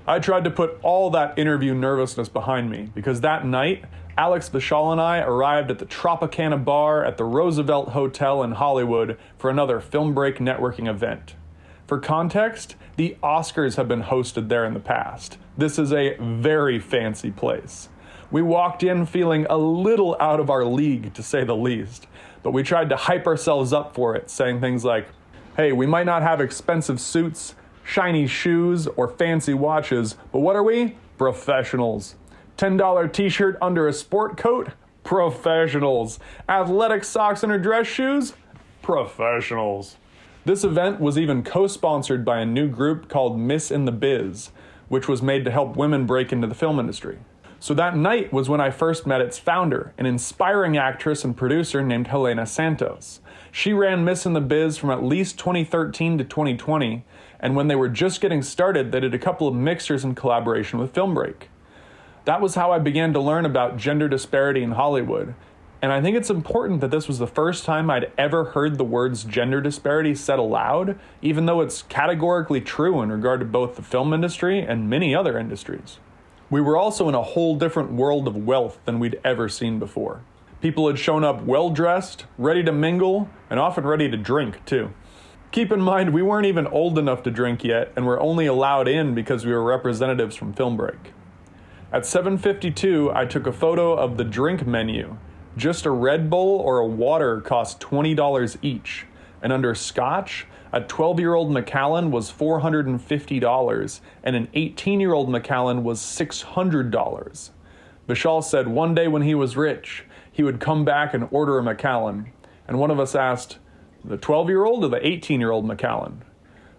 I tried to put all that interview nervousness behind me because that night, Alex, Vishal, and I arrived at the Tropicana bar at the Roosevelt Hotel in Hollywood for another Film Break networking event. For context, the Oscars have been hosted there in the past. This is a very fancy place. We walked in feeling a little out of our league, to say the least, but we tried to hype ourselves up for it, saying things like, hey, we might not have expensive suits, shiny shoes, or fancy watches, but what are we? Professionals. $10 t-shirt under a sport coat? Professionals. Athletic socks under dress shoes? Professionals. This event was even co-sponsored by a new group called Miss in the Biz, which was made to help women break into the film industry. So that night was when I first met its founder, an inspiring actress and producer named Helenna Santos. She ran Miss in the Biz from at least 2013 to 2020, and when they were just getting started, they did a couple of mixers in collaboration with Film Break. That was how I began to learn about gender disparity in Hollywood, and I think it's important that this was the first time I'd ever heard the words gender disparity said aloud, even though it's categorically true in regard to both the film industry and many other industries. We were also in a whole different world of wealth than we'd ever seen before. People had shown up well-dressed, ready to mingle, and often ready to drink, too. Keep in mind, we weren't even old enough to drink yet, and were only allowed in because we were representatives from Film Break. At 7:52, I took a photo of the drink menu. Just a Red Bull or a water cost $20 each, and under Scotch, a 12-year-old Macallan was $450, and an 18-year-old Macallan was $600. Vishal said one day when he was rich, he would come back and order a Macallan, and one of us asked, the 12-year-old or the 18-year-old Macallan?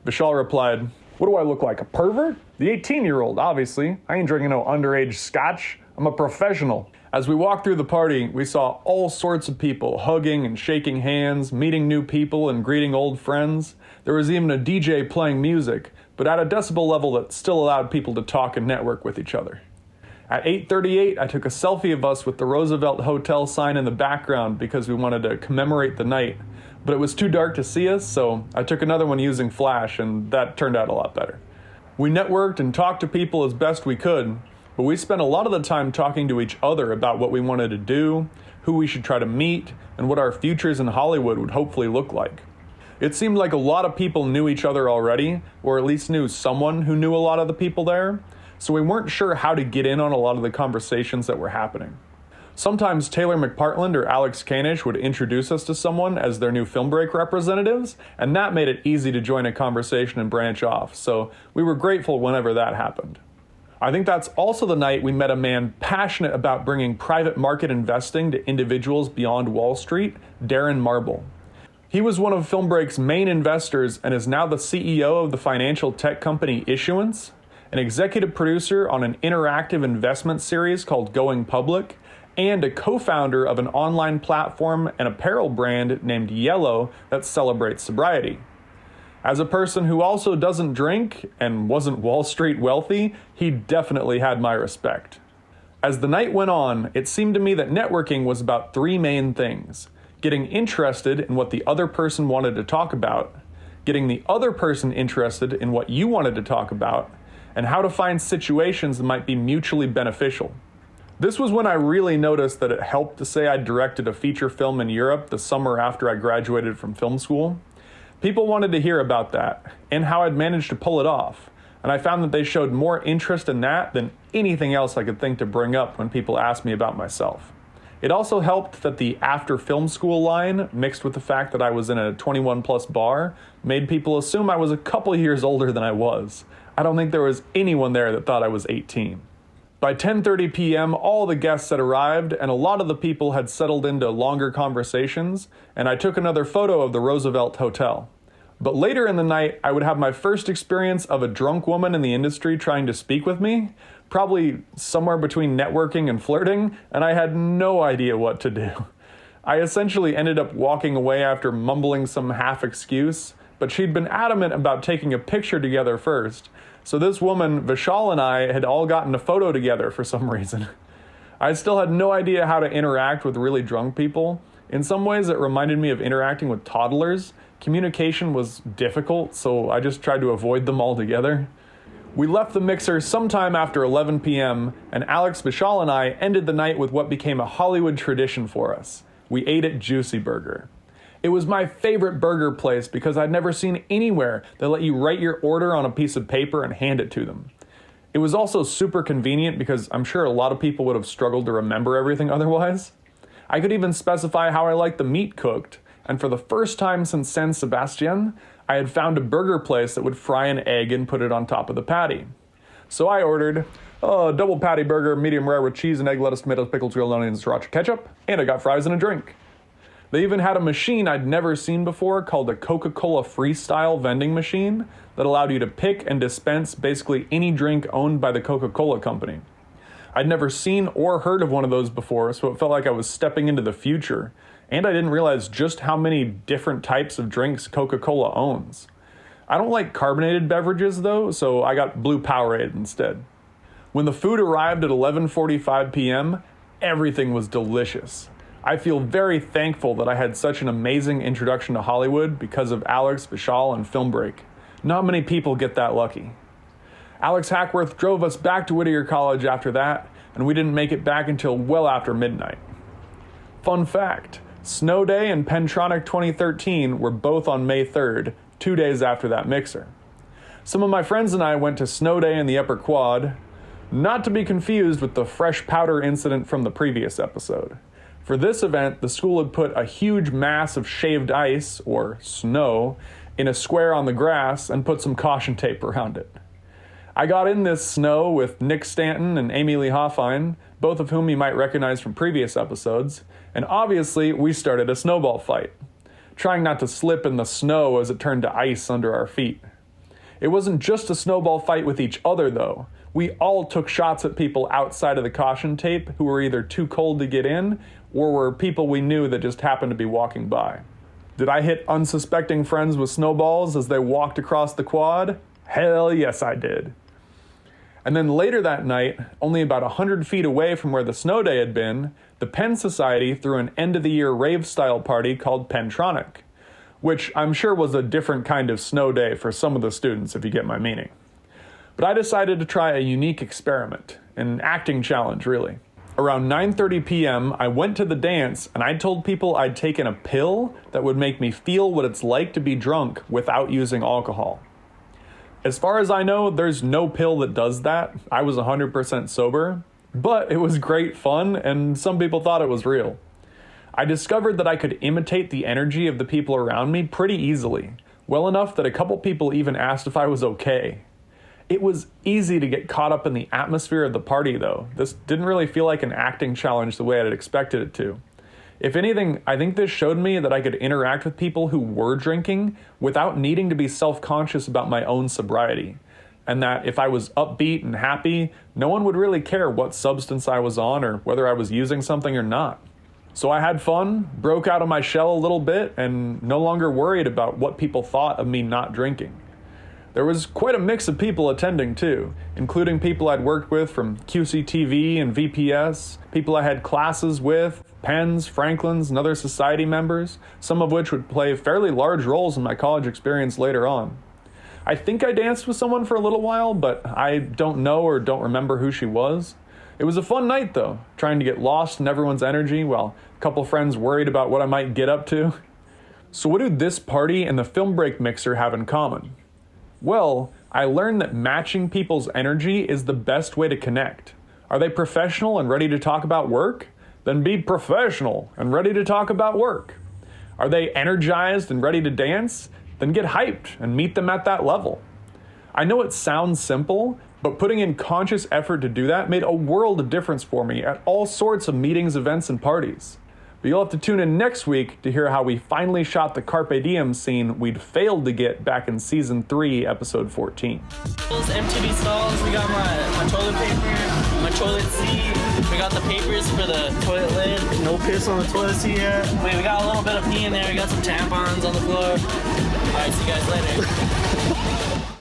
Vishal replied, what do I look like, a pervert? The 18-year-old, obviously. I ain't drinking no underage Scotch. I'm a professional. As we walked through the party, we saw all sorts of people hugging and shaking hands, meeting new people and greeting old friends. There was even a DJ playing music, but at a decibel level that still allowed people to talk and network with each other. At 8:38, I took a selfie of us with the Roosevelt Hotel sign in the background because we wanted to commemorate the night, but it was too dark to see us, so I took another one using flash, and that turned out a lot better. We networked and talked to people as best we could, but we spent a lot of the time talking to each other about what we wanted to do, who we should try to meet, and what our futures in Hollywood would hopefully look like. It seemed like a lot of people knew each other already, or at least knew someone who knew a lot of the people there, so we weren't sure how to get in on a lot of the conversations that were happening. Sometimes Taylor McPartland or Alex Kánish would introduce us to someone as their new Film Break representatives, and that made it easy to join a conversation and branch off, so we were grateful whenever that happened. I think that's also the night we met a man passionate about bringing private market investing to individuals beyond Wall Street, Darren Marble. He was one of Film Break's main investors and is now the CEO of the financial tech company Issuance, an executive producer on an interactive investment series called Going Public, and a co-founder of an online platform and apparel brand named Yellow that celebrates sobriety. As a person who also doesn't drink and wasn't Wall Street wealthy, he definitely had my respect. As the night went on, it seemed to me that networking was about three main things: getting interested in what the other person wanted to talk about, getting the other person interested in what you wanted to talk about, and how to find situations that might be mutually beneficial. This was when I really noticed that it helped to say I directed a feature film in Europe the summer after I graduated from film school. People wanted to hear about that, and how I'd managed to pull it off, and I found that they showed more interest in that than anything else I could think to bring up when people asked me about myself. It also helped that the after film school line, mixed with the fact that I was in a 21 plus bar, made people assume I was a couple years older than I was. I don't think there was anyone there that thought I was 18. By 10:30 p.m., all the guests had arrived, and a lot of the people had settled into longer conversations, and I took another photo of the Roosevelt Hotel. But later in the night, I would have my first experience of a drunk woman in the industry trying to speak with me, probably somewhere between networking and flirting, and I had no idea what to do. I essentially ended up walking away after mumbling some half excuse, but she'd been adamant about taking a picture together first. So this woman, Vishal, and I had all gotten a photo together for some reason. I still had no idea how to interact with really drunk people. In some ways, it reminded me of interacting with toddlers. Communication was difficult, so I just tried to avoid them altogether. We left the mixer sometime after 11 p.m., and Alex, Vishal, and I ended the night with what became a Hollywood tradition for us. We ate at Juicy Burger. It was my favorite burger place because I'd never seen anywhere that let you write your order on a piece of paper and hand it to them. It was also super convenient because I'm sure a lot of people would have struggled to remember everything otherwise. I could even specify how I liked the meat cooked, and for the first time since San Sebastian, I had found a burger place that would fry an egg and put it on top of the patty. So I ordered a double patty burger, medium rare with cheese and egg, lettuce, tomatoes, pickles, grilled onions, sriracha ketchup, and I got fries and a drink. They even had a machine I'd never seen before called a Coca Cola Freestyle vending machine that allowed you to pick and dispense basically any drink owned by the Coca Cola company. I'd never seen or heard of one of those before, so it felt like I was stepping into the future, and I didn't realize just how many different types of drinks Coca-Cola owns. I don't like carbonated beverages though, so I got blue Powerade instead. When the food arrived at 11:45 p.m., everything was delicious. I feel very thankful that I had such an amazing introduction to Hollywood because of Alex, Vishal, and Film Break. Not many people get that lucky. Alex Hackworth drove us back to Whittier College after that, and we didn't make it back until well after midnight. Fun fact, Snow Day and Penntronic 2013 were both on May 3rd, 2 days after that mixer. Some of my friends and I went to Snow Day in the Upper Quad, not to be confused with the fresh powder incident from the previous episode. For this event, the school had put a huge mass of shaved ice, or snow, in a square on the grass and put some caution tape around it. I got in this snow with Nick Stanton and Amy Lee Hoffine, both of whom you might recognize from previous episodes, and obviously we started a snowball fight, trying not to slip in the snow as it turned to ice under our feet. It wasn't just a snowball fight with each other though. We all took shots at people outside of the caution tape who were either too cold to get in or were people we knew that just happened to be walking by. Did I hit unsuspecting friends with snowballs as they walked across the quad? Hell yes, I did. And then later that night, only about 100 feet away from where the snow day had been, the Penn Society threw an end-of-the-year rave-style party called Penntronic, which I'm sure was a different kind of snow day for some of the students, if you get my meaning. But I decided to try a unique experiment, an acting challenge, really. Around 9:30 p.m., I went to the dance and I told people I'd taken a pill that would make me feel what it's like to be drunk without using alcohol. As far as I know, there's no pill that does that. I was 100% sober, but it was great fun and some people thought it was real. I discovered that I could imitate the energy of the people around me pretty easily, well enough that a couple people even asked if I was okay. It was easy to get caught up in the atmosphere of the party though. This didn't really feel like an acting challenge the way I'd expected it to. If anything, I think this showed me that I could interact with people who were drinking without needing to be self-conscious about my own sobriety. And that if I was upbeat and happy, no one would really care what substance I was on or whether I was using something or not. So I had fun, broke out of my shell a little bit, and no longer worried about what people thought of me not drinking. There was quite a mix of people attending too, including people I'd worked with from QCTV and VPS, people I had classes with, Penns, Franklins, and other society members, some of which would play fairly large roles in my college experience later on. I think I danced with someone for a little while, but I don't know or don't remember who she was. It was a fun night though, trying to get lost in everyone's energy while a couple friends worried about what I might get up to. So what do this party and the Film Break mixer have in common? Well, I learned that matching people's energy is the best way to connect. Are they professional and ready to talk about work? Then be professional and ready to talk about work. Are they energized and ready to dance? Then get hyped and meet them at that level. I know it sounds simple, but putting in conscious effort to do that made a world of difference for me at all sorts of meetings, events, and parties. But you'll have to tune in next week to hear how we finally shot the Carpe Diem scene we'd failed to get back in Season 3, Episode 14. Those MTV stalls, we got my toilet paper, my toilet seat, we got the papers for the toilet lid. No piss on the toilet seat yet. Wait, we got a little bit of pee in there, we got some tampons on the floor. Alright, see you guys later.